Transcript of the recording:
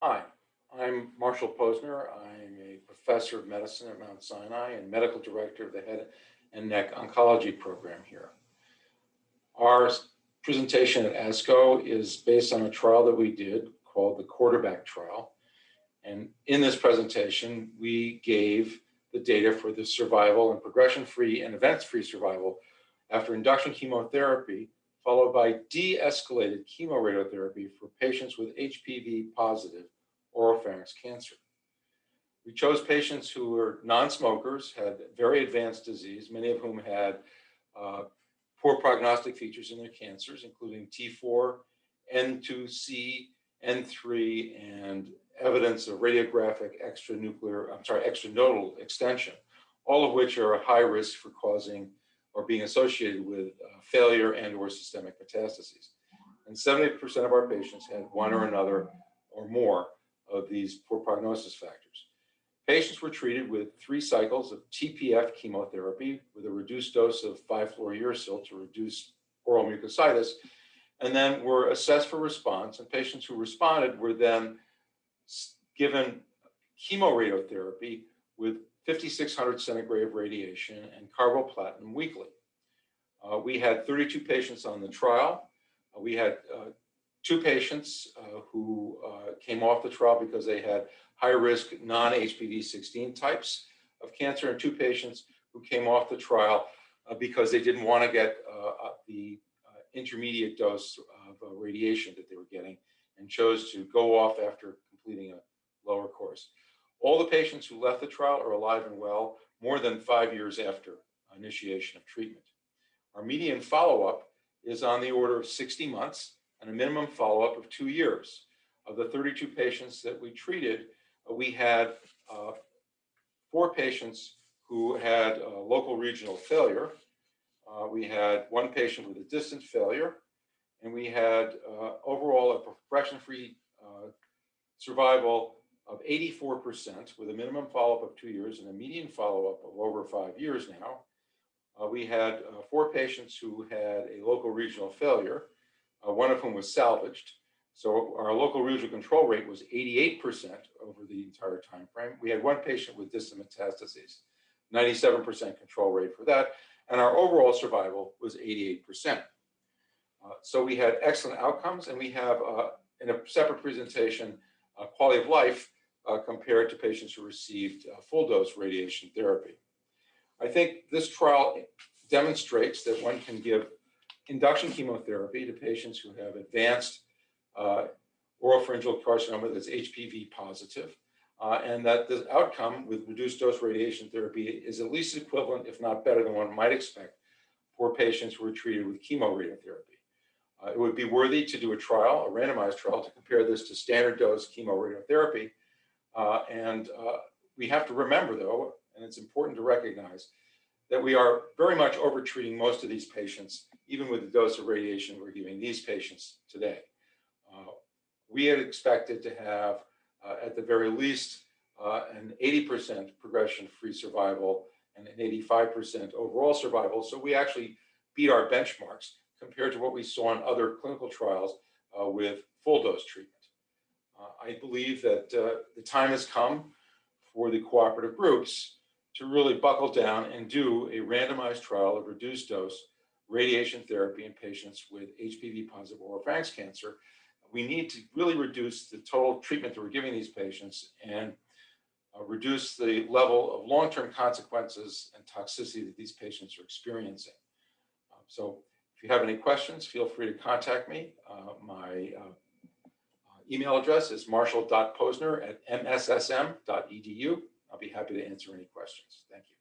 Hi, I'm Marshall Posner. I'm a professor of medicine at Mount Sinai and medical director of the head and neck oncology program here. Our presentation at ASCO is based on a trial that we did called the quarterback trial. And in this presentation, we gave the data for the survival and progression-free and event-free survival after induction chemotherapy, followed by de-escalated chemoradiotherapy for patients with HPV positive oropharynx cancer. We chose patients who were non-smokers, had very advanced disease, many of whom had poor prognostic features in their cancers, including T4, N2C, N3, and evidence of radiographic extranodal extension, all of which are a high risk for causing or being associated with failure and or systemic metastases. And 70% of our patients had one or another or more of these poor prognosis factors. Patients were treated with 3 cycles of TPF chemotherapy with a reduced dose of 5-fluorouracil to reduce oral mucositis, and then were assessed for response. And patients who responded were then given chemoradiotherapy with 5,600 centigrade radiation and carboplatin weekly. We had 32 patients on the trial. We had 2 patients who came off the trial because they had high-risk non-HPV-16 types of cancer, and 2 patients who came off the trial because they didn't want to get the intermediate dose of radiation that they were getting and chose to go off after completing a lower course. All the patients who left the trial are alive and well more than 5 years after initiation of treatment. Our median follow-up is on the order of 60 months and a minimum follow-up of 2 years. Of the 32 patients that we treated, we had 4 patients who had local regional failure. We had 1 patient with a distant failure, and we had overall a progression-free survival of 84% with a minimum follow-up of 2 years and a median follow-up of over 5 years now. We had 4 patients who had a local regional failure, one of whom was salvaged. So our local regional control rate was 88% over the entire time frame. We had 1 patient with distant metastases, 97% control rate for that, and our overall survival was 88%. So we had excellent outcomes, and we have in a separate presentation quality of life compared to patients who received full dose radiation therapy. I think this trial demonstrates that one can give induction chemotherapy to patients who have advanced oropharyngeal carcinoma that's HPV positive, and that the outcome with reduced dose radiation therapy is at least equivalent, if not better than one might expect, for patients who are treated with chemoradiotherapy. It would be worthy to do a trial, a randomized trial, to compare this to standard dose chemoradiotherapy. We have to remember, though, and it's important to recognize, that we are very much overtreating most of these patients, even with the dose of radiation we're giving these patients today. We had expected to have, at the very least, an 80% progression-free survival and an 85% overall survival. So we actually beat our benchmarks compared to what we saw in other clinical trials with full dose treatment. I believe that the time has come for the cooperative groups to really buckle down and do a randomized trial of reduced dose radiation therapy in patients with HPV positive oropharynx cancer. We need to really reduce the total treatment that we're giving these patients and reduce the level of long-term consequences and toxicity that these patients are experiencing. So if you have any questions, feel free to contact me. My email address is marshall.posner@mssm.edu. I'll be happy to answer any questions. Thank you.